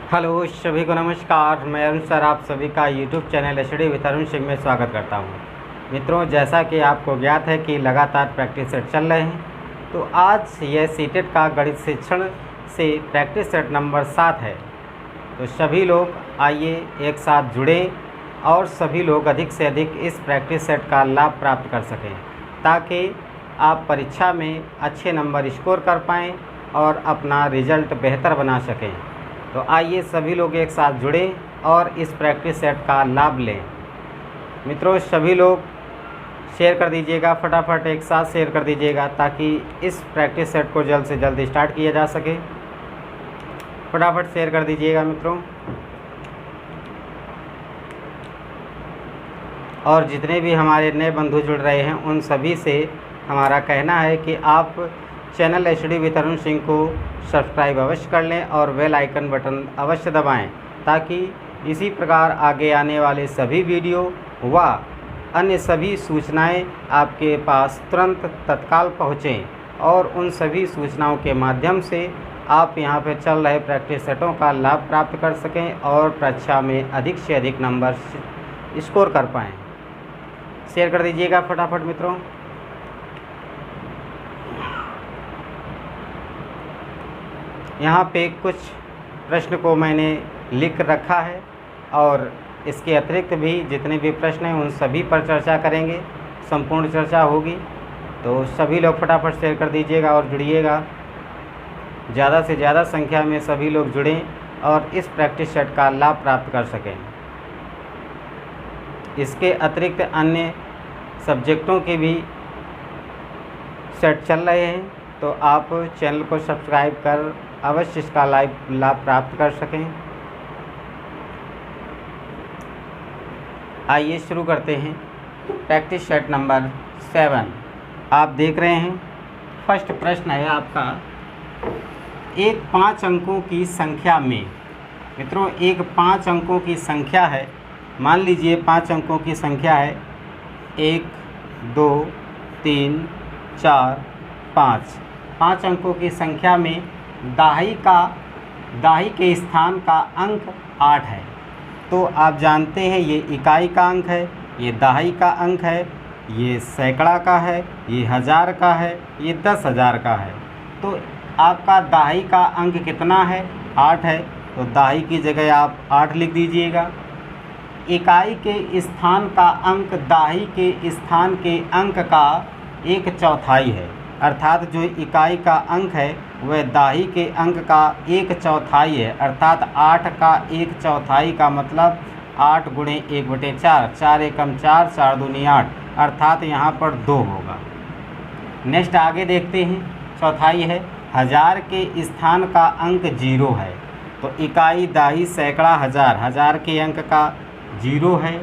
Hello सभी को नमस्कार। मैं अरुण सर आप सभी का YouTube channel study with Arun Singh में स्वागत करता हूं। मित्रों, जैसा कि आपको ज्ञात है कि लगातार प्रैक्टिस सेट चल रहे हैं, तो आज यह सीटेट का गणित शिक्षण से प्रैक्टिस सेट नंबर 7 है। तो सभी लोग आइए एक साथ जुड़ें और सभी लोग अधिक से अधिक इस प्रैक्टिस सेट का लाभ प्राप्त कर सकें, ताकि आप परीक्षा में अच्छे नंबर स्कोर कर पाएँ और अपना रिजल्ट बेहतर बना सकें। तो आइए सभी लोग एक साथ जुड़ें और इस प्रैक्टिस सेट का लाभ लें। मित्रों, सभी लोग शेयर कर दीजिएगा, फटाफट एक साथ शेयर कर दीजिएगा, ताकि इस प्रैक्टिस सेट को जल्द से जल्द स्टार्ट किया जा सके। फटाफट शेयर कर दीजिएगा मित्रों। और जितने भी हमारे नए बंधु जुड़ रहे हैं, उन सभी से हमारा कहना है कि आप channel study with Arun Singh को सब्सक्राइब अवश्य कर लें और बेल आइकन बटन अवश्य दबाएं, ताकि इसी प्रकार आगे आने वाले सभी वीडियो व अन्य सभी सूचनाएं आपके पास तुरंत तत्काल पहुँचें और उन सभी सूचनाओं के माध्यम से आप यहां पर चल रहे प्रैक्टिस सेटों का लाभ प्राप्त कर सकें और परीक्षा में अधिक से अधिक नंबर स्कोर कर पाएँ। शेयर कर दीजिएगा फटाफट मित्रों। यहाँ पे कुछ प्रश्न को मैंने लिख रखा है और इसके अतिरिक्त भी जितने भी प्रश्न हैं उन सभी पर चर्चा करेंगे, संपूर्ण चर्चा होगी। तो सभी लोग फटाफट शेयर कर दीजिएगा और जुड़िएगा। ज़्यादा से ज़्यादा संख्या में सभी लोग जुड़ें और इस प्रैक्टिस सेट का लाभ प्राप्त कर सकें। इसके अतिरिक्त अन्य सब्जेक्टों के भी सेट चल रहे हैं, तो आप चैनल को सब्सक्राइब कर अवश्य इसका लाभ प्राप्त कर सकें। आइए शुरू करते हैं। प्रैक्टिस सेट नंबर 7 आप देख रहे हैं। फर्स्ट प्रश्न है आपका, एक 5 अंकों की संख्या में। मित्रों, एक 5 अंकों की संख्या है। मान लीजिए 5 अंकों की संख्या है 1 2 3 4 5। 5 अंकों की संख्या में दाही के स्थान का अंक 8 है। तो आप जानते हैं ये इकाई का अंक है, ये दाही का अंक है, ये सैकड़ा का है, ये हज़ार का है, ये 10,000 का है। तो आपका दाही का अंक कितना है? 8 है। तो दाही की जगह आप 8 लिख दीजिएगा। इकाई के स्थान का अंक दाही के स्थान के अंक का 1/4 है, अर्थात जो इकाई का अंक है वह दाही के अंक का 1/4 है, अर्थात 8 का 1/4 का मतलब 8 × 1/4, 4 एकम 4, 4 दूनी 8, अर्थात यहाँ पर 2 होगा। नेक्स्ट आगे देखते हैं। चौथाई है, हज़ार के स्थान का अंक 0 है। तो इकाई दाही सैकड़ा हज़ार, हज़ार के अंक का 0 है।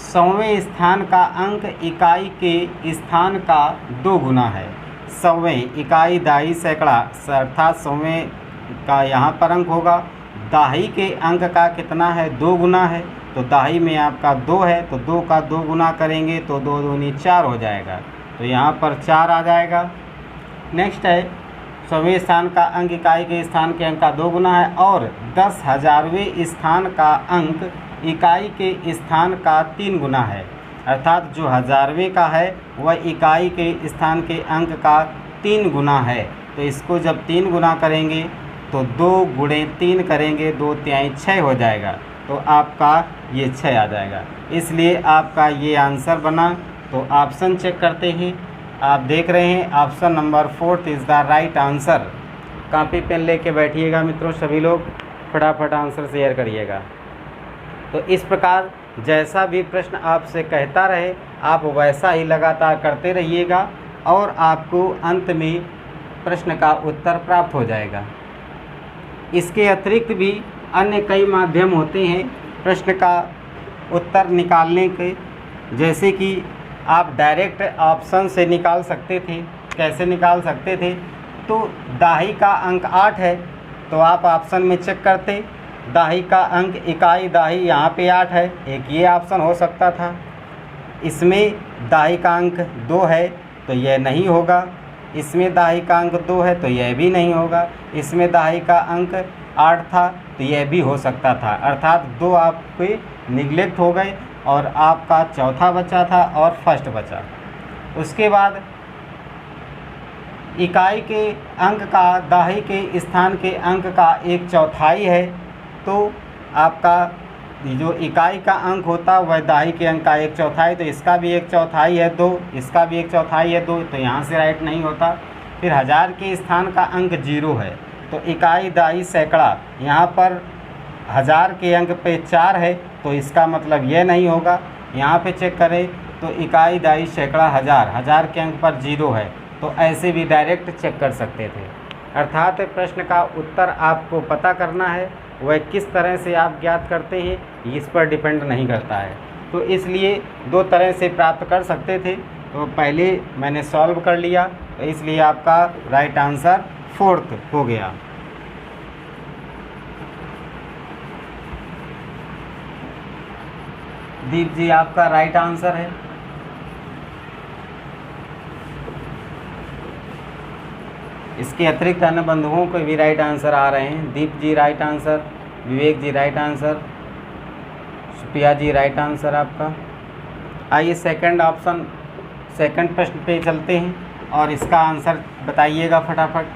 100वें स्थान का अंक इकाई के स्थान का 2 गुना है। 100वें इकाई दाही सैकड़ा, अर्थात 100वें का यहाँ पर अंक होगा। दाही के अंक का कितना है? 2 गुना है। तो दाही में आपका 2 है, तो 2 का 2 गुना करेंगे तो 2 दूनी 4 हो जाएगा। तो यहाँ पर 4 आ जाएगा। नेक्स्ट है, 100वें स्थान का अंक इकाई के स्थान के अंक का 2 गुना है और 10,000वें स्थान का अंक इकाई के स्थान का 3 गुना है, अर्थात जो 1000वें का है वह इकाई के स्थान के अंक का 3 गुना है। तो इसको जब 3 गुना करेंगे तो 2 × 3 करेंगे, 2 तिहाई 6 हो जाएगा। तो आपका ये 6 आ जाएगा। इसलिए आपका ये आंसर बना। तो ऑप्शन चेक करते हैं। आप देख रहे हैं option number 4 is the right answer. Copy pen लेके बैठिएगा मित्रों, सभी लोग फटाफट आंसर शेयर करिएगा। तो इस प्रकार जैसा भी प्रश्न आपसे कहता रहे आप वैसा ही लगातार करते रहिएगा और आपको अंत में प्रश्न का उत्तर प्राप्त हो जाएगा। इसके अतिरिक्त भी अन्य कई माध्यम होते हैं प्रश्न का उत्तर निकालने के, जैसे कि आप डायरेक्ट ऑप्शन से निकाल सकते थे। कैसे निकाल सकते थे? तो दाही का अंक 8 है, तो आप ऑप्शन में चेक करते, दाही का अंक इकाई दाही यहाँ पे 8 है, एक ये ऑप्शन हो सकता था। इसमें दाही का अंक 2 है तो यह नहीं होगा। इसमें दाही का अंक 2 है तो यह भी नहीं होगा। इसमें दाही का अंक 8 था तो यह भी हो सकता था, अर्थात 2 आपके निगलेक्ट हो गए और आपका चौथा बचा था और फर्स्ट बचा। उसके बाद इकाई के अंक का दहाई के स्थान के अंक का 1/4 है, तो आपका जो इकाई का अंक होता वह दहाई के अंक का 1/4, तो इसका भी 1/4 है 2, इसका भी 1/4 है 2, तो यहाँ से राइट नहीं होता। फिर 1000 के स्थान का अंक 0 है, तो इकाई दहाई सैकड़ा, यहाँ पर 1000 के अंक पे 4 है, तो इसका मतलब यह नहीं होगा। यहाँ पे चेक करें तो इकाई दहाई सैकड़ा 1000 के अंक पर 0 है, तो ऐसे भी डायरेक्ट चेक कर सकते थे। अर्थात प्रश्न का उत्तर आपको पता करना है, वह किस तरह से आप ज्ञात करते हैं इस पर डिपेंड नहीं करता है। तो इसलिए 2 तरह से प्राप्त कर सकते थे, तो पहले मैंने सॉल्व कर लिया, तो इसलिए आपका राइट आंसर 4th हो गया। दीप जी आपका राइट आंसर है। इसके अतिरिक्त अन्य बंधुओं को भी राइट आंसर आ रहे हैं। दीप ji right answer, Vivek ji right answer, Supriya ji right answer आपका। आइए सेकंड ऑप्शन, सेकंड प्रश्न पे चलते हैं और इसका आंसर बताइएगा फटाफट।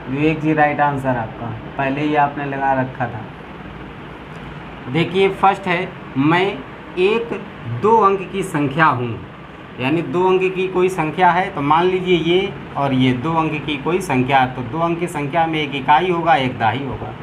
विवेक जी राइट आंसर आपका, पहले ही आपने लगा रखा था। देखिए फर्स्ट है, मैं एक 2 अंक की संख्या हूँ, यानी 2 अंक की कोई संख्या है, तो मान लीजिए ये और ये 2 अंक की कोई संख्या, तो 2 अंक की संख्या में एक इकाई होगा एक दहाई होगा।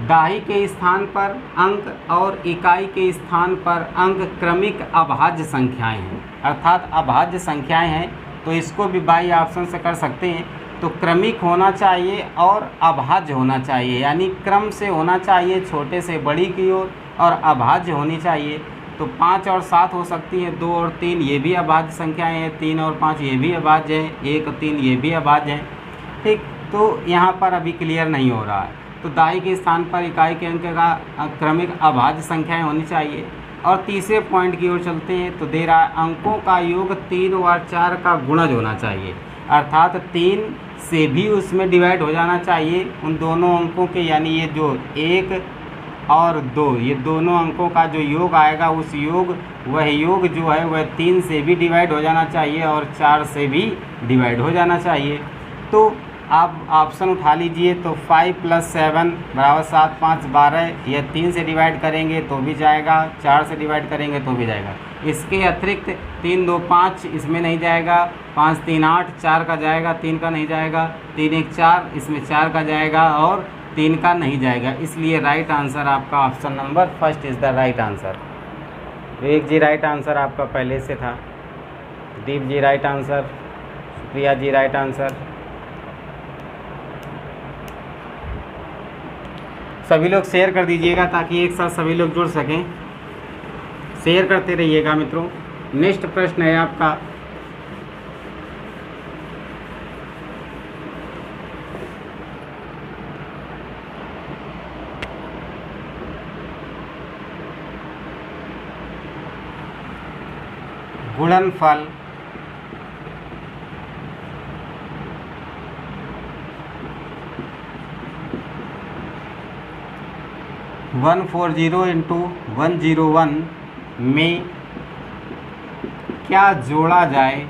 दहाई के स्थान पर अंक और इकाई के स्थान पर अंक क्रमिक अभाज्य संख्याएं हैं, अर्थात अभाज्य संख्याएं हैं, तो इसको भी बाई ऑप्शन से कर सकते हैं। तो क्रमिक होना चाहिए और अभाज्य होना चाहिए, यानी क्रम से होना चाहिए छोटे से बड़ी की ओर और अभाज्य होनी चाहिए। तो 5 और 7 हो सकती है, 2 और 3 ये भी अभाज्य संख्याएं हैं, 3 और 5 ये भी अभाज्य है, 1 और 3 ये भी अभाज्य है। ठीक, तो यहाँ पर अभी क्लियर नहीं हो रहा है। तो दहाई के स्थान पर इकाई के अंक का क्रमिक अभाज्य संख्याएं होनी चाहिए। और तीसरे पॉइंट की ओर चलते हैं, तो दे रहा है अंकों का योग 3 और 4 का गुणज होना चाहिए, अर्थात 3 से भी उसमें डिवाइड हो जाना चाहिए उन दोनों अंकों के, यानी ये जो 1 और 2 ये दोनों अंकों का जो योग आएगा, उस योग वह योग जो है वह 3 से भी डिवाइड हो जाना चाहिए और 4 से भी डिवाइड हो जाना चाहिए। तो आप ऑप्शन उठा लीजिए, तो 5 + 7 = 7, 5 = 12, यह 3 से डिवाइड करेंगे तो भी जाएगा, 4 से डिवाइड करेंगे तो भी जाएगा। इसके अतिरिक्त 3 2 5 इसमें नहीं जाएगा, 5 3 8, 4 का जाएगा, 3 का नहीं जाएगा, 3 1 4 इसमें 4 का जाएगा और 3 का नहीं जाएगा। इसलिए राइट आंसर आपका option number first is the right answer. Vivek ji right answer आपका पहले से था। Deep ji right answer, Supriya ji right answer. सभी लोग शेयर कर दीजिएगा ताकि एक साथ सभी लोग जुड़ सकें, शेयर करते रहिएगा मित्रों। नेक्स्ट प्रश्न है आपका, गुणनफल वन 40 × 101 में क्या जोड़ा जाए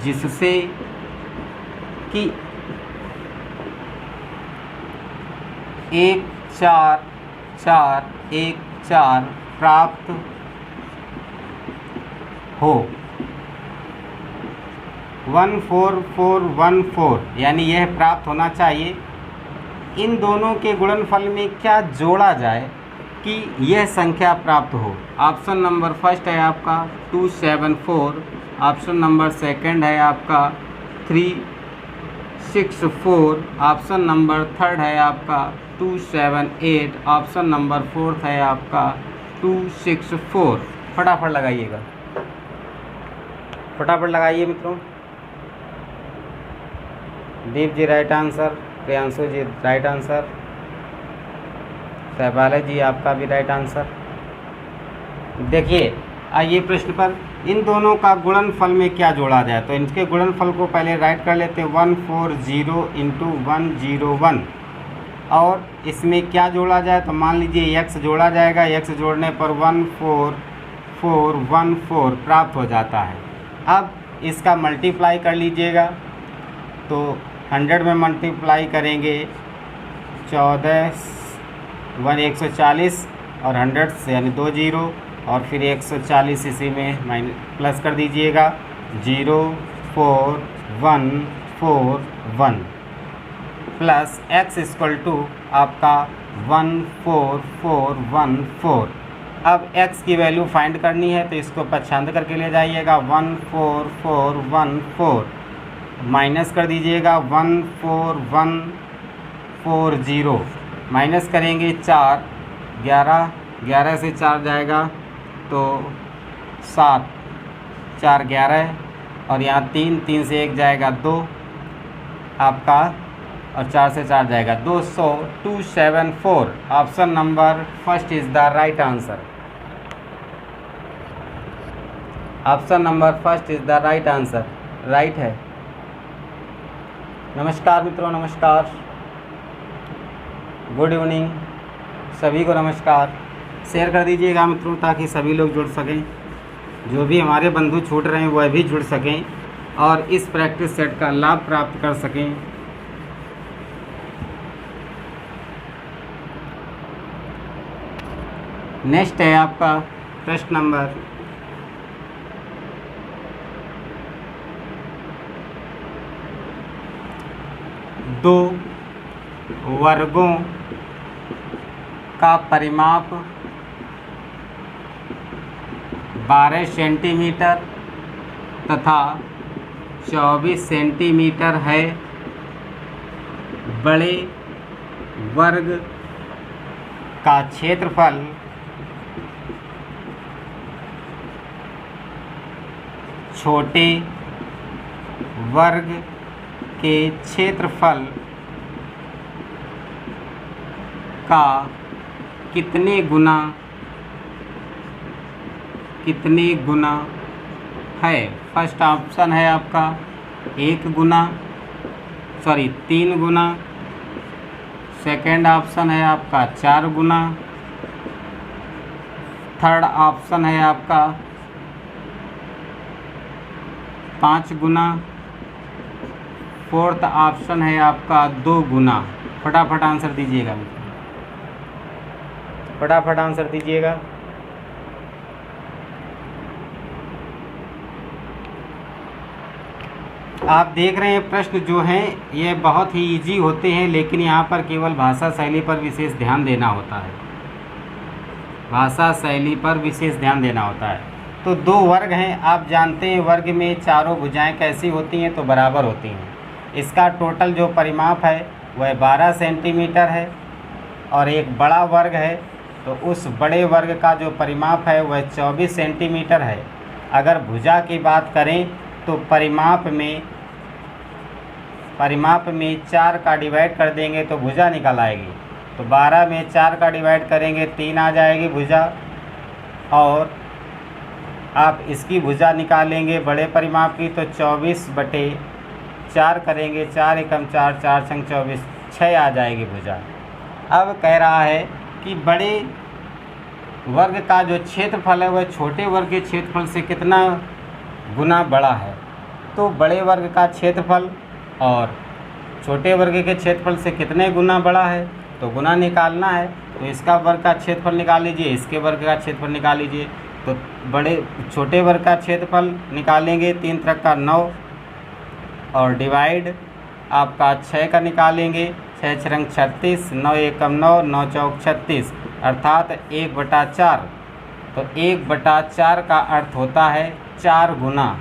जिससे कि 141414 प्राप्त हो। 14414 यानी यह प्राप्त होना चाहिए। इन दोनों के गुणनफल में क्या जोड़ा जाए कि यह संख्या प्राप्त हो। ऑप्शन नंबर फर्स्ट है आपका 274, ऑप्शन नंबर सेकंड है आपका 364, ऑप्शन नंबर थर्ड है आपका 278, ऑप्शन नंबर फोर्थ है आपका 264। फटाफट लगाइएगा, फटाफट लगाइए मित्रों। दीप ji right answer, Priyanshu ji right answer, सहबाला जी आपका भी राइट आंसर। देखिए आइए प्रश्न पर। इन दोनों का गुणनफल में क्या जोड़ा जाए, तो इनके गुणनफल को पहले राइट कर लेते हैं 140 इंटू 101, और इसमें क्या जोड़ा जाए, तो मान लीजिए x जोड़ा जाएगा, x जोड़ने पर 14414 प्राप्त हो जाता है। अब इसका मल्टीप्लाई कर लीजिएगा, तो 100 में मल्टीप्लाई करेंगे 140 और 100 से यानी 2 जीरो, और फिर 140 इसी में प्लस कर दीजिएगा 04141 प्लस x इक्वल टू आपका 14414। अब x की वैल्यू फाइंड करनी है, तो इसको पछांद करके ले जाइएगा 14414 माइनस कर दीजिएगा 14140 माइनस करेंगे 4 11 से 4 जाएगा तो 7 4 11, और यहाँ 3 से 1 जाएगा 2 आपका, और 4 से 4 जाएगा 274। Option number first is the right answer. Option number first is the right answer, right है। नमस्कार मित्रों, नमस्कार, गुड इवनिंग, सभी को नमस्कार। शेयर कर दीजिएगा मित्रों ताकि सभी लोग जुड़ सकें, जो भी हमारे बंधु छूट रहे हैं वह भी जुड़ सकें और इस प्रैक्टिस सेट का लाभ प्राप्त कर सकें। नेक्स्ट है आपका प्रश्न नंबर 2 वर्गों का परिमाप 12 सेंटीमीटर तथा 24 सेंटीमीटर है। बड़े वर्ग का क्षेत्रफल छोटे वर्ग के क्षेत्रफल का कितने गुना है। फर्स्ट ऑप्शन है आपका 3 गुना, सेकेंड ऑप्शन है आपका 4 गुना, थर्ड ऑप्शन है आपका 5 गुना, फोर्थ ऑप्शन है आपका 2 गुना। फटाफट आंसर दीजिएगा, फटाफट आंसर दीजिएगा। आप देख रहे हैं प्रश्न जो हैं ये बहुत ही इजी होते हैं, लेकिन यहाँ पर केवल भाषा शैली पर विशेष ध्यान देना होता है। भाषा शैली पर विशेष ध्यान देना होता है। तो 2 वर्ग हैं, आप जानते हैं वर्ग में चारों भुजाएं कैसी होती हैं, तो बराबर होती हैं। इसका टोटल जो परिमाप है वह 12 सेंटीमीटर है, और एक बड़ा वर्ग है तो उस बड़े वर्ग का जो परिमाप है वह 24 सेंटीमीटर है। अगर भुजा की बात करें तो परिमाप में 4 का डिवाइड कर देंगे तो भुजा निकल आएगी। तो 12 में 4 का डिवाइड करेंगे 3 आ जाएगी भुजा, और आप इसकी भुजा निकालेंगे बड़े परिमाप की तो 24/4 करेंगे, 4 एकम 4, 4 छंग 24, 6 आ जाएगी भुजा। अब कह रहा है कि बड़े वर्ग का जो क्षेत्रफल है वह छोटे वर्ग के क्षेत्रफल से कितना गुना बड़ा है। तो बड़े वर्ग का क्षेत्रफल और छोटे वर्ग के क्षेत्रफल से कितने गुना बड़ा है, तो गुना निकालना है। तो इसका वर्ग का क्षेत्रफल निकाल लीजिए, इसके वर्ग का क्षेत्रफल निकाल लीजिए। तो छोटे वर्ग का क्षेत्रफल निकालेंगे 3 त्रिक का 9, और डिवाइड आपका 6 का निकालेंगे, 6 छरंग 36, 9 एकम 9, 9 चौक 36, अर्थात 1/4। तो 1/4 का अर्थ होता है 4 गुना।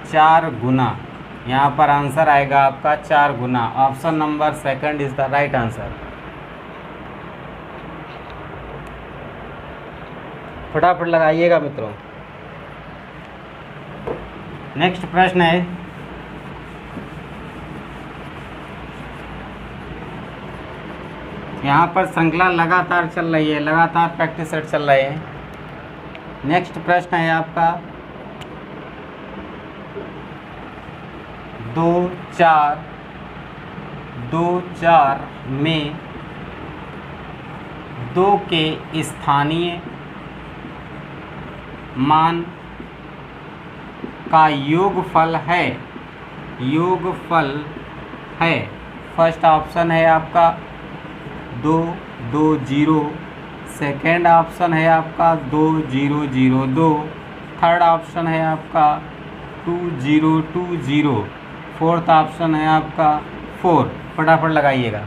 4 गुना यहाँ पर आंसर आएगा आपका 4 गुना। Option number second is the right answer. फटाफट लगाइएगा मित्रों। नेक्स्ट प्रश्न है यहाँ पर श्रृंखला लगातार चल रही है, लगातार प्रैक्टिस सेट चल रहे हैं। नेक्स्ट प्रश्न है आपका 2 4 में 2 के स्थानीय मान का योगफल है। फर्स्ट ऑप्शन है आपका 2 2 0, सेकेंड ऑप्शन है आपका 2 0 0 2, थर्ड ऑप्शन है आपका 2 0 2 0, फोर्थ ऑप्शन है आपका 4। फटाफट लगाइएगा।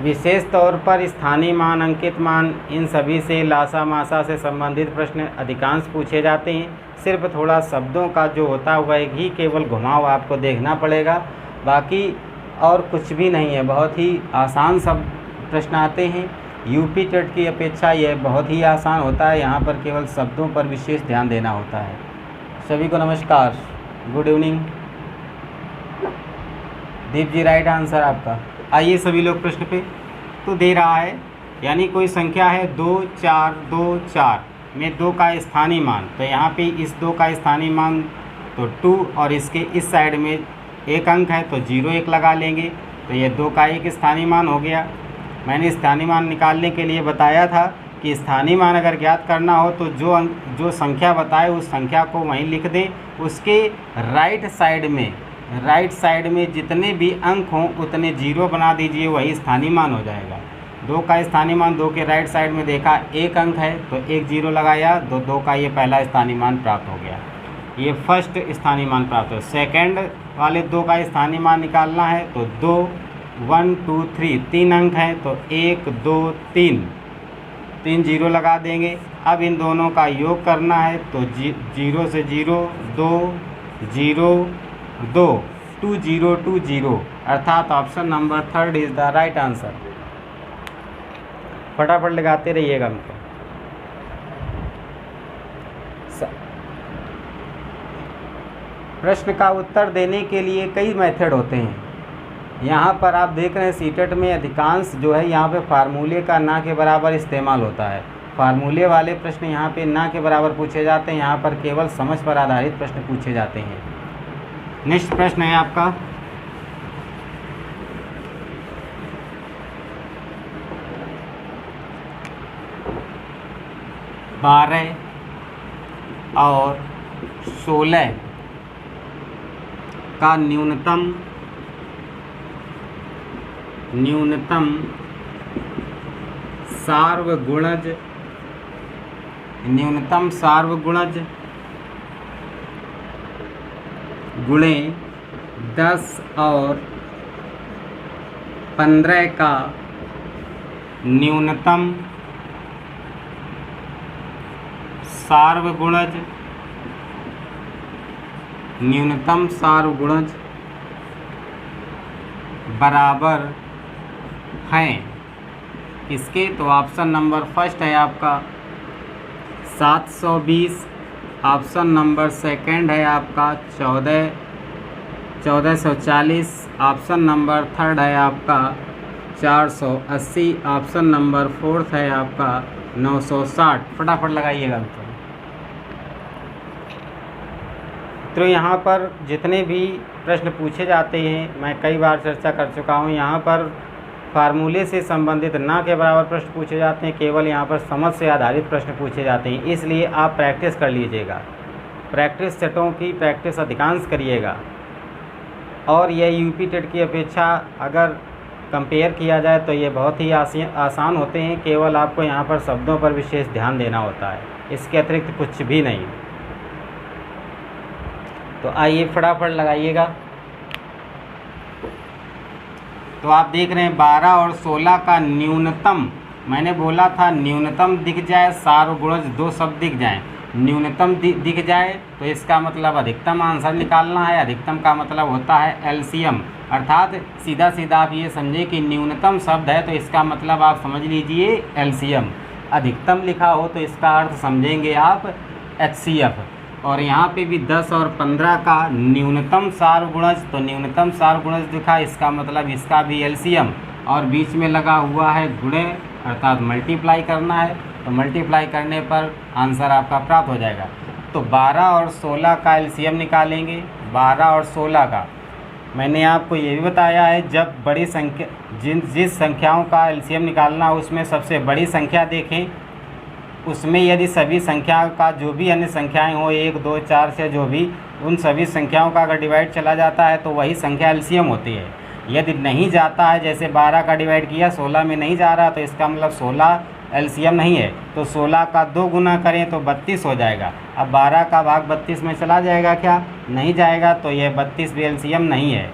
विशेष तौर पर स्थानीय मान, अंकित मान, इन सभी से लासा मासा से संबंधित प्रश्न अधिकांश पूछे जाते हैं। सिर्फ थोड़ा शब्दों का जो होता है वह ही केवल घुमाव आपको देखना पड़ेगा, बाकी और कुछ भी नहीं है। बहुत ही आसान सब प्रश्न आते हैं। यूपी टेट की अपेक्षा यह बहुत ही आसान होता है। यहाँ पर केवल शब्दों पर विशेष ध्यान देना होता है। सभी को नमस्कार, गुड इवनिंग। दीप जी राइट आंसर आपका। आइए सभी लोग प्रश्न पे। तो दे रहा है यानी कोई संख्या है 2 4 2 4 में 2 का स्थानीय मान, तो यहाँ पे इस 2 का स्थानीय मान तो 2 और इसके इस साइड में एक अंक है तो 0 1 लगा लेंगे, तो ये 2 का एक स्थानीय मान हो गया। मैंने स्थानीय मान निकालने के लिए बताया था कि स्थानीय मान अगर ज्ञात करना हो तो जो संख्या बताए उस संख्या को वहीं लिख दें, उसके राइट साइड में जितने भी अंक हों उतने 0 बना दीजिए, वही स्थानीय मान हो जाएगा। 2 का स्थानीय मान 2 के राइट साइड में देखा एक अंक है तो एक 0 लगाया, 2 का ये पहला स्थानीय मान प्राप्त हो गया। ये फर्स्ट स्थानीय मान प्राप्त हो। सेकंड वाले 2 का स्थानीय मान निकालना है तो 2 1 2 3 3 अंक हैं तो 1 2 3 0 लगा देंगे। अब इन दोनों का योग करना है तो 0 से 0 2 0 2 2 0 2 0, अर्थात option number 3 is the right answer. फटाफट लगाते रहिएगा हमको। प्रश्न का उत्तर देने के लिए कई मेथड होते हैं। यहाँ पर आप देख रहे हैं सीटेट में अधिकांश जो है यहाँ पे फार्मूले का ना के बराबर इस्तेमाल होता है। फार्मूले वाले प्रश्न यहाँ पे ना के बराबर पूछे जाते हैं, यहाँ पर केवल समझ पर आधारित प्रश्न पूछे जाते हैं। नेक्स्ट प्रश्न है आपका 12 और 16 का न्यूनतम सार्वगुणज गुणे 10 और 15 का न्यूनतम सार्वगुणज बराबर हैं इसके। तो ऑप्शन नंबर फर्स्ट है आपका 720, ऑप्शन नंबर सेकंड है आपका 1440, ऑप्शन नंबर थर्ड है आपका 480, ऑप्शन नंबर फोर्थ है आपका 960। फटाफट लगाइएगा तो यहाँ पर जितने भी प्रश्न पूछे जाते हैं मैं कई बार चर्चा कर चुका हूँ। यहाँ पर फार्मूले से संबंधित ना के बराबर प्रश्न पूछे जाते हैं, केवल यहाँ पर समझ से आधारित प्रश्न पूछे जाते हैं। इसलिए आप प्रैक्टिस कर लीजिएगा, प्रैक्टिस सेटों की प्रैक्टिस अधिकांश करिएगा। और यह यूपी टेट की अपेक्षा अगर कंपेयर किया जाए तो ये बहुत ही आसान होते हैं। केवल आपको यहाँ पर शब्दों पर विशेष ध्यान देना होता है, इसके अतिरिक्त कुछ भी नहीं। तो आइए फटाफट लगाइएगा। तो आप देख रहे हैं 12 और 16 का न्यूनतम, मैंने बोला था न्यूनतम दिख जाए सार्वगुणज दो शब्द दिख जाएं, न्यूनतम दिख जाए तो इसका मतलब अधिकतम आंसर निकालना है। अधिकतम का मतलब होता है एलसीएम, अर्थात सीधा सीधा आप ये समझे कि न्यूनतम शब्द है तो इसका मतलब आप समझ लीजिए एलसीएम। अधिकतम लिखा हो तो इसका अर्थ समझेंगे आप एचसीएफ। और यहाँ पे भी 10 और 15 का न्यूनतम सार्वगुणज, तो न्यूनतम सार्वगुणज दिखा, इसका मतलब इसका भी एलसीएम। और बीच में लगा हुआ है गुणे, अर्थात मल्टीप्लाई करना है। तो मल्टीप्लाई करने पर आंसर आपका प्राप्त हो जाएगा। तो 12 और 16 का एलसीएम निकालेंगे। 12 और 16 का मैंने आपको ये भी बताया है, जब बड़ी संख्या जिस संख्याओं का एलसीएम निकालना हो उसमें सबसे बड़ी संख्या देखें, उसमें यदि सभी संख्या का जो भी अन्य संख्याएं हो 1 2 4 से जो भी, उन सभी संख्याओं का अगर डिवाइड चला जाता है तो वही संख्या एलसीएम होती है। यदि नहीं जाता है, जैसे 12 का डिवाइड किया 16 में नहीं जा रहा, तो इसका मतलब 16 एलसीएम नहीं है। तो 16 का 2 गुना करें तो 32 हो जाएगा। अब 12 का भाग 32 में चला जाएगा क्या? नहीं जाएगा, तो यह 32 भी एलसीएम नहीं है।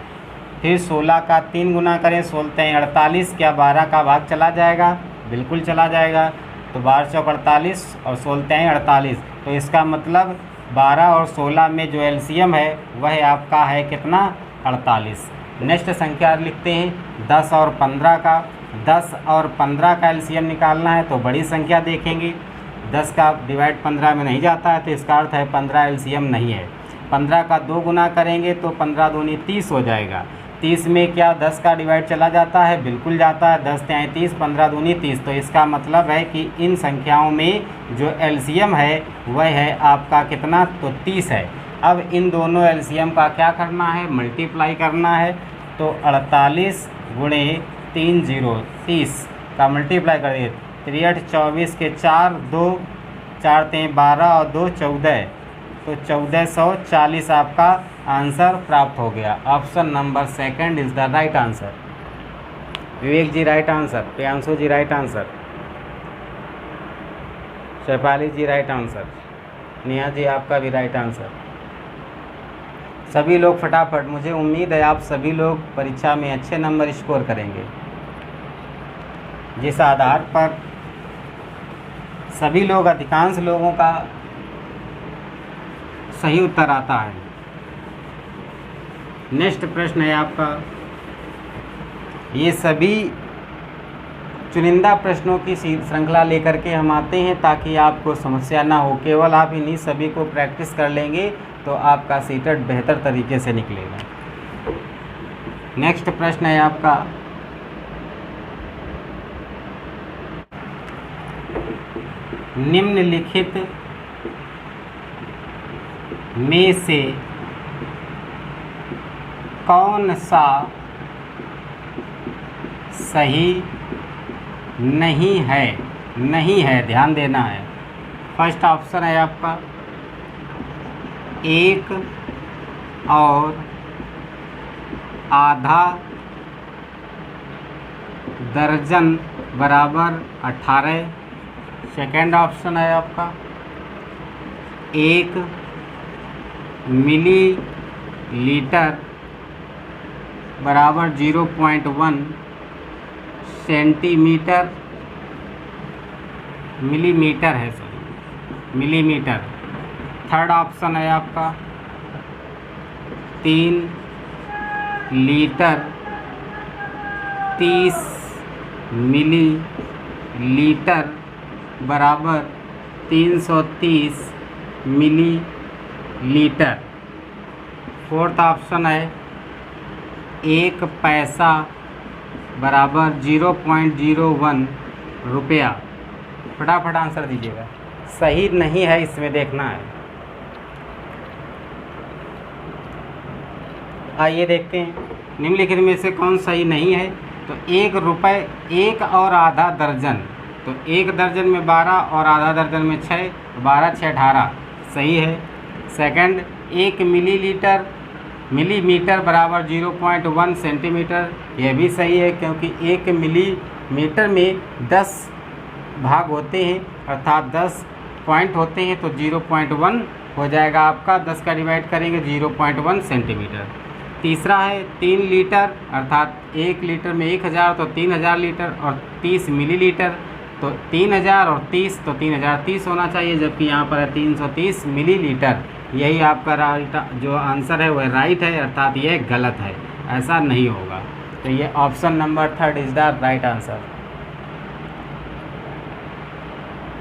फिर 16 का 3 गुना करें, 16 48, क्या 12 का भाग चला जाएगा? बिल्कुल चला जाएगा। तो 12 चौक 48 और 16 48, तो इसका मतलब 12 और 16 में जो एलसीएम है वह आपका है कितना? 48। नेक्स्ट संख्या लिखते हैं 10 और 15 का। 10 और 15 का एलसीएम निकालना है तो बड़ी संख्या देखेंगे। 10 का डिवाइड 15 में नहीं जाता है, तो इसका अर्थ है 15 एलसीएम नहीं है। 15 का 2 गुना करेंगे तो 15 दूनी 30 हो जाएगा। 30 में क्या 10 का डिवाइड चला जाता है? बिल्कुल जाता है। 10 तिहाई 30, 15 दूनी 30, तो इसका मतलब है कि इन संख्याओं में जो एलसीएम है वह है आपका कितना? तो 30 है। अब इन दोनों एलसीएम का क्या करना है? मल्टीप्लाई करना है। तो 48 गुणे 3 0 30 का मल्टीप्लाई करिए। 3 8 24 के 4 2 4 3 12 और 2 14, तो 1440 आपका आंसर प्राप्त हो गया। Option number second is the right answer. Vivek ji right answer, Priyanshu ji right answer, Shefali ji right answer, Neha ji आपका भी राइट आंसर। सभी लोग फटाफट, मुझे उम्मीद है आप सभी लोग परीक्षा में अच्छे नंबर स्कोर करेंगे। जिस आधार पर सभी लोग, अधिकांश लोगों का सही उत्तर आता है। नेक्स्ट प्रश्न है आपका, ये सभी चुनिंदा प्रश्नों की श्रृंखला लेकर के हम आते हैं ताकि आपको समस्या ना हो। केवल आप इन्हीं सभी को प्रैक्टिस कर लेंगे तो आपका सीटेट बेहतर तरीके से निकलेगा। नेक्स्ट प्रश्न है आपका, निम्नलिखित में से कौन सा सही नहीं है? नहीं है, ध्यान देना है। फर्स्ट ऑप्शन है आपका 1 और आधा दर्जन बराबर 18। सेकेंड ऑप्शन है आपका 1 मिलीलीटर बराबर 0.1 सेंटीमीटर, मिलीमीटर है सॉरी, मिलीमीटर। थर्ड ऑप्शन है आपका 3 लीटर 30 मिलीलीटर बराबर 330 मिलीलीटर। फोर्थ ऑप्शन है 1 पैसा बराबर 0.01 रुपया। फटाफट आंसर दीजिएगा। सही नहीं है, इसमें देखना है। आइए देखते हैं निम्नलिखित में से कौन सही नहीं है। तो 1 रुपये 1 और आधा दर्जन, तो 1 दर्जन में 12 और आधा दर्जन में 6, 12 6 18 सही है। सेकंड 1 मिलीलीटर मिलीमीटर बराबर 0.1 सेंटीमीटर, यह भी सही है क्योंकि 1 मिलीमीटर में 10 भाग होते हैं अर्थात 10 पॉइंट होते हैं, तो 0.1 हो जाएगा आपका। 10 का डिवाइड करेंगे 0.1 सेंटीमीटर। तीसरा है 3 लीटर अर्थात 1 लीटर में 1000, तो 3000 लीटर और 30 मिलीलीटर, तो 3000 और 30, तो 3030 होना चाहिए, जबकि यहाँ पर है 330 मिलीलीटर। यही आपका राइट जो आंसर है वह राइट है, अर्थात यह गलत है, ऐसा नहीं होगा। तो ये option number third is the right answer.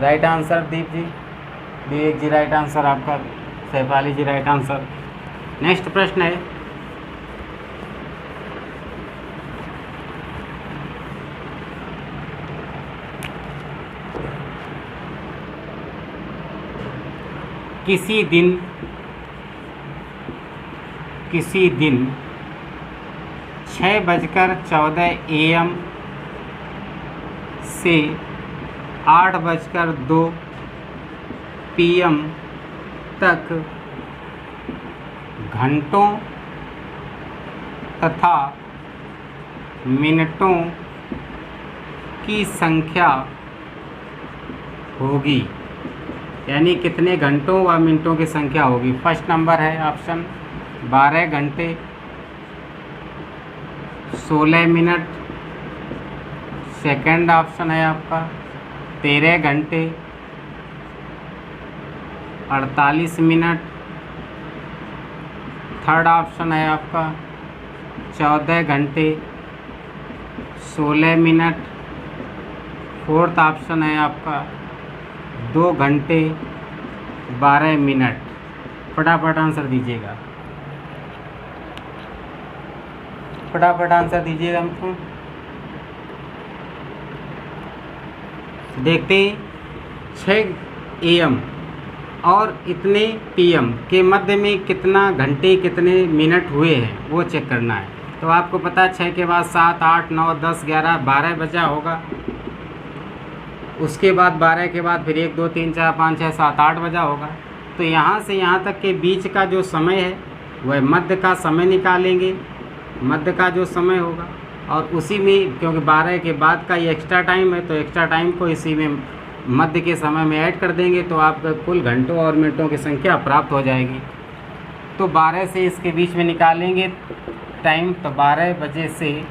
Right answer Deep ji, Vivek ji right answer आपका, Shefali ji right answer. Next प्रश्न है किसी दिन 6:14 AM से 8:02 PM तक घंटों तथा मिनटों की संख्या होगी, यानी कितने घंटों व मिनटों की संख्या होगी। फर्स्ट नंबर है ऑप्शन 12 घंटे 16 मिनट, सेकंड ऑप्शन है आपका 13 घंटे 48 मिनट, थर्ड ऑप्शन है आपका 14 घंटे 16 मिनट, फोर्थ ऑप्शन है आपका 2 घंटे 12 मिनट। फटाफट आंसर दीजिएगा, फटाफट आंसर दीजिएगा हमको। देखते हैं 6 AM और इतने PM के मध्य में कितना घंटे कितने मिनट हुए हैं वो चेक करना है। तो आपको पता है 6 के बाद 7, 8, 9, 10, 11, 12 बचा होगा। उसके बाद 12 के बाद फिर 1, 2, 3, 4, 5, 6, 7, 8 बजा होगा। तो यहाँ से यहाँ तक के बीच का जो समय है वह मध्य का समय निकालेंगे, मध्य का जो समय होगा, और उसी में क्योंकि 12 के बाद का ये एक्स्ट्रा टाइम है तो एक्स्ट्रा टाइम को इसी में मध्य के समय में ऐड कर देंगे तो आपका कुल घंटों और मिनटों की संख्या प्राप्त हो जाएगी। तो 12 से इसके बीच में निकालेंगे टाइम, तो 12 बजे से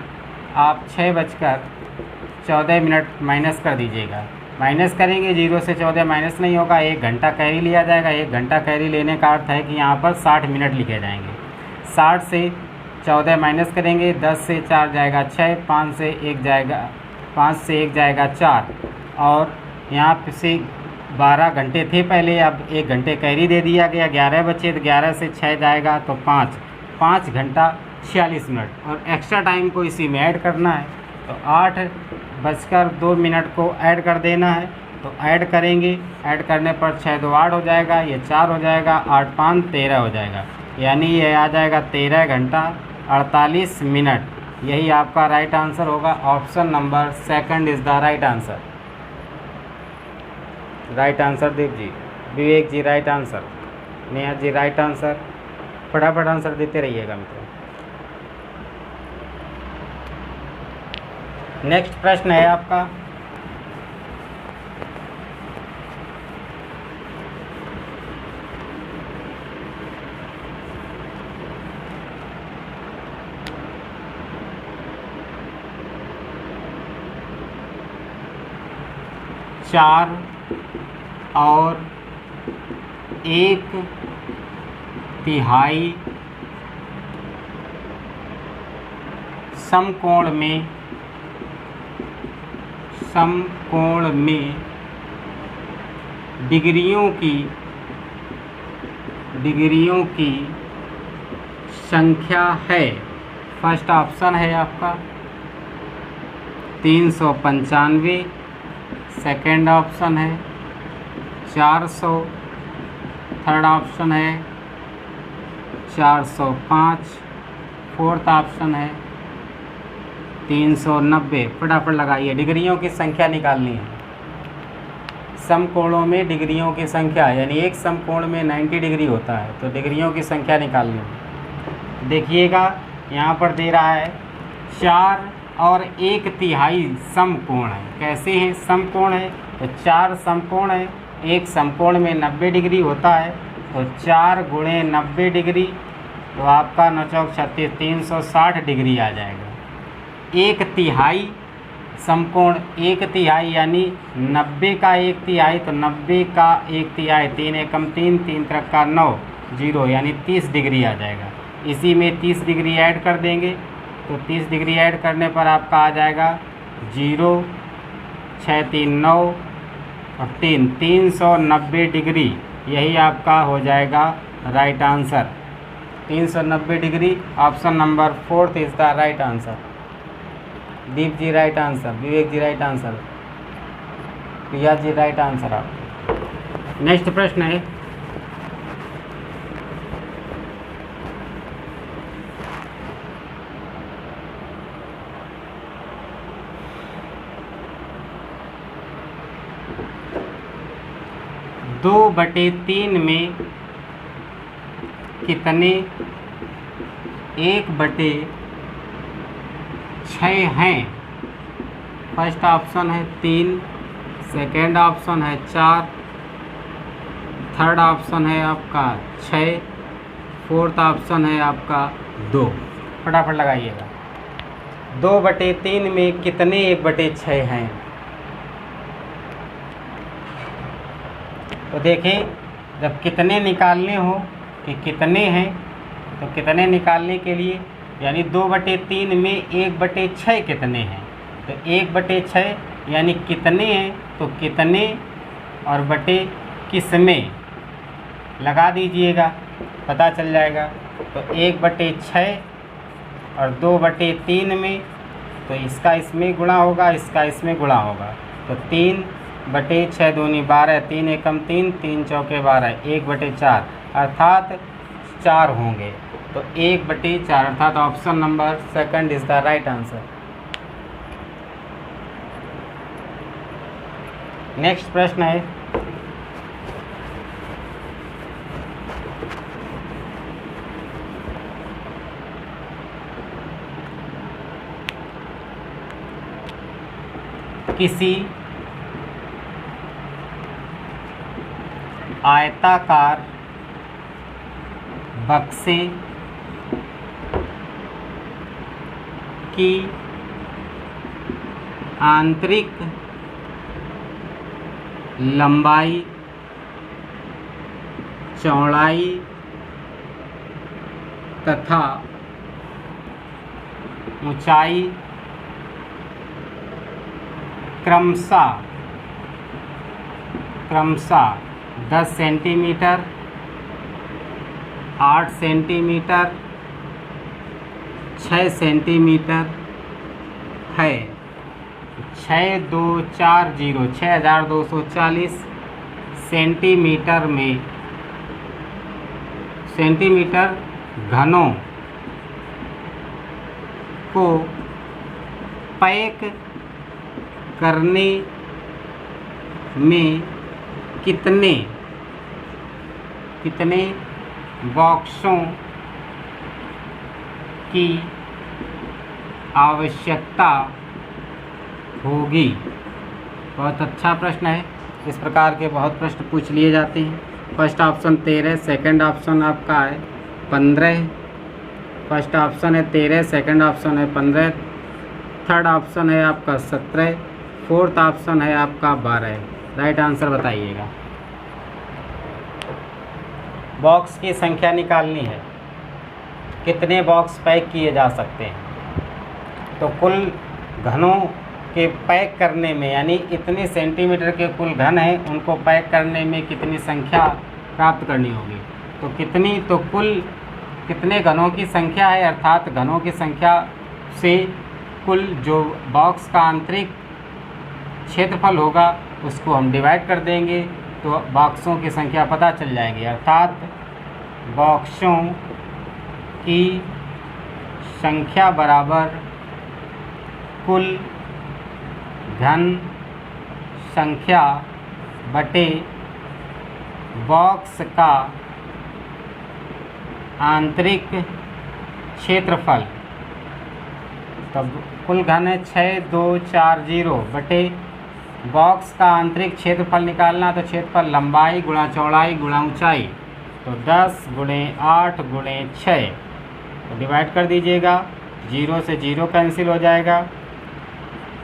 आप 6:14 माइनस कर दीजिएगा। माइनस करेंगे 0 से 14 माइनस नहीं होगा, 1 घंटा कैरी लिया जाएगा। 1 घंटा कैरी लेने का अर्थ है कि यहाँ पर 60 मिनट लिखे जाएंगे। 60 से 14 माइनस करेंगे, 10 से 4 जाएगा 6, 5 से 1 जाएगा 4, और यहाँ से 12 घंटे थे पहले, अब 1 घंटे कैरी दे दिया गया। 11 बचे तो 11 से 6 जाएगा तो 5 घंटा 46 मिनट, और एक्स्ट्रा टाइम को इसी में ऐड करना है। तो 8:02 को ऐड कर देना है। तो ऐड करेंगे, ऐड करने पर 6 2 8 हो जाएगा, ये 4 हो जाएगा, 8 5 13 हो जाएगा, यानी ये आ जाएगा 13 घंटा 48 मिनट। यही आपका राइट आंसर होगा। Option number second is the right answer. Right answer Dev ji, Vivek ji right answer, Neha ji right answer. फटाफट आंसर देते रहिएगा मित्रों। नेक्स्ट प्रश्न है आपका चार और 1/3 समकोण में डिग्रियों की संख्या है। फर्स्ट ऑप्शन है आपका 395, सेकेंड ऑप्शन है 400, थर्ड ऑप्शन है 405, फोर्थ ऑप्शन है 390। फटाफट लगाइए, डिग्रियों की संख्या निकालनी है। समकोणों में डिग्रियों की संख्या, यानी एक समकोण में 90 डिग्री होता है, तो डिग्रियों की संख्या निकालनी है। देखिएगा यहाँ पर दे रहा है 4 और 1/3 समकोण है। कैसे हैं समकोण है? तो 4 समकोण है, एक समकोण में 90 डिग्री होता है, तो 4 × 90 डिग्री, तो आपका 9 चौक 36 360 डिग्री आ जाएगा। 1/3 समकोण, 1/3 यानी 90 का 1/3, तो 90 का 1/3, 3 एकम 3, 3 त्रिका 9, 0 यानी 30 डिग्री आ जाएगा। इसी में 30 डिग्री ऐड कर देंगे, तो 30 डिग्री ऐड करने पर आपका आ जाएगा 0, 6 3 9 और 3 390 डिग्री। यही आपका हो जाएगा right answer. 390 degree, option number 4 is the right answer. Deep ji right answer, Vivek ji right answer, Priya ji right answer. आप नेक्स्ट प्रश्न है 2/3 में कितने 1/6 हैं? फर्स्ट ऑप्शन है 3, सेकेंड ऑप्शन है 4, थर्ड ऑप्शन है आपका 6, फोर्थ ऑप्शन है आपका 2। फटाफट लगाइएगा। 2/3 में कितने 1/6 हैं? तो देखें, जब कितने निकालने हो कि कितने हैं, तो कितने निकालने के लिए यानी 2/3 में 1/6 कितने हैं, तो 1/6 यानी कितने हैं, तो कितने और बटे किसमें लगा दीजिएगा, पता चल जाएगा। तो 1/6 और 2/3 में, तो इसका इसमें गुणा होगा, इसका इसमें गुणा होगा। तो 3/6 दूनी 12, 3 एकम 3, 3 चौके 12, 1/4 अर्थात 4 होंगे। तो 1/4 अर्थात option number second is the right answer. Next प्रश्न है, किसी आयताकार बक्से की आंतरिक लंबाई, चौड़ाई तथा ऊंचाई क्रमशः 10 सेंटीमीटर, 8 सेंटीमीटर, 6 सेंटीमीटर है। 6240 6240 सेंटीमीटर में सेंटीमीटर घनों को पैक करने में कितने बॉक्सों की आवश्यकता होगी? बहुत अच्छा प्रश्न है। इस प्रकार के बहुत प्रश्न पूछ लिए जाते हैं। फर्स्ट ऑप्शन 13, सेकंड ऑप्शन आपका है 15। फर्स्ट ऑप्शन है 13, सेकंड ऑप्शन है 15, थर्ड ऑप्शन है आपका 17, फोर्थ ऑप्शन है आपका 12। राइट आंसर बताइएगा। बॉक्स की संख्या निकालनी है, कितने बॉक्स पैक किए जा सकते हैं। तो कुल घनों के पैक करने में यानी इतने सेंटीमीटर के कुल घन हैं, उनको पैक करने में कितनी संख्या प्राप्त करनी होगी। तो कितनी, तो कुल कितने घनों की संख्या है, अर्थात घनों की संख्या से कुल जो बॉक्स का आंतरिक क्षेत्रफल होगा उसको हम डिवाइड कर देंगे, तो बॉक्सों की संख्या पता चल जाएगी। अर्थात बॉक्सों की संख्या बराबर कुल घन संख्या बटे बॉक्स का आंतरिक क्षेत्रफल। तब कुल घन है 6240 बटे बॉक्स का आंतरिक क्षेत्रफल निकालना, तो क्षेत्रफल लंबाई गुणा चौड़ाई गुणा ऊंचाई, तो 10 गुणे 8 गुणे 6, तो डिवाइड कर दीजिएगा। 0 से 0 कैंसिल हो जाएगा,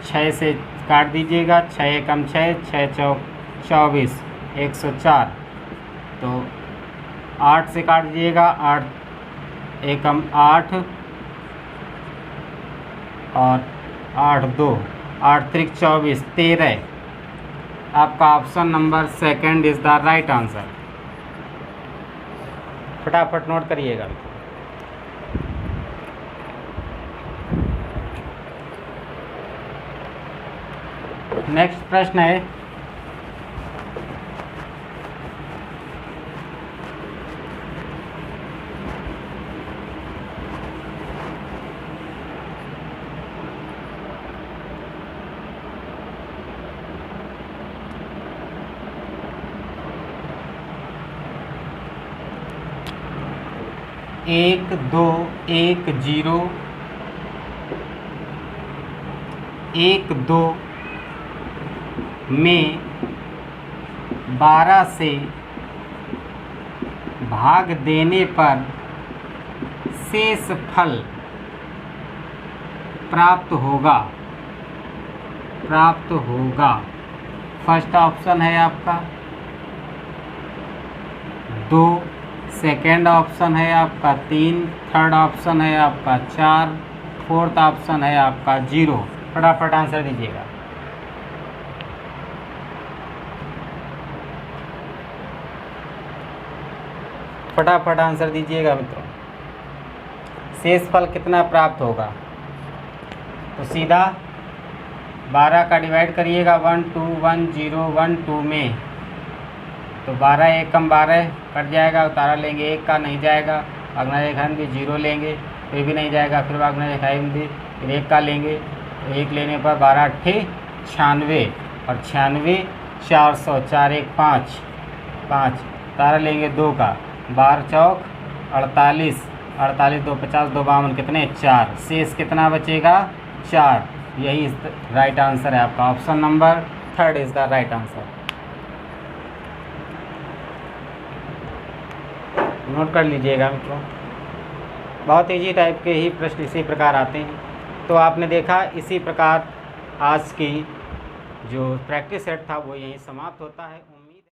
6 से काट दीजिएगा, 6 एकम 6, 6 चौक 24, 104, तो 8 से काट दीजिएगा, 8 एकम 8 और 8 2, 8 त्रिक 24, 13। आपका option number second is the right answer. फटाफट नोट करिएगा। नेक्स्ट प्रश्न है, 1 2 1 0 1 2 में 12 से भाग देने पर शेष फल प्राप्त होगा। फर्स्ट ऑप्शन है आपका 2, सेकेंड ऑप्शन है आपका 3, थर्ड ऑप्शन है आपका 4, फोर्थ ऑप्शन है आपका 0। फटाफट आंसर दीजिएगा। फटाफट आंसर दीजिएगा मित्रों। शेष फल कितना प्राप्त होगा? तो सीधा 12 का डिवाइड करिएगा 1 2 1 0 1 2 में, तो 12 एकम 12 कट जाएगा, उतारा लेंगे 1 का नहीं जाएगा, अगला रेखा भी 0 लेंगे फिर भी नहीं जाएगा, फिर अगला रेखा भी फिर 1 का लेंगे, 1 लेने पर 12 8 96 और 96 400 4 1 5 5, उतारा लेंगे 2 का, 12 चौक 48 48 2 50 2 52 कितने 4, शेष कितना बचेगा 4। यही राइट आंसर है आपका। Option number 3 is the right answer. Note कर लीजिएगा मित्रों। बहुत इजी टाइप के ही प्रश्न इसी प्रकार आते हैं। तो आपने देखा इसी प्रकार आज की जो प्रैक्टिस सेट था वो यहीं समाप्त होता है।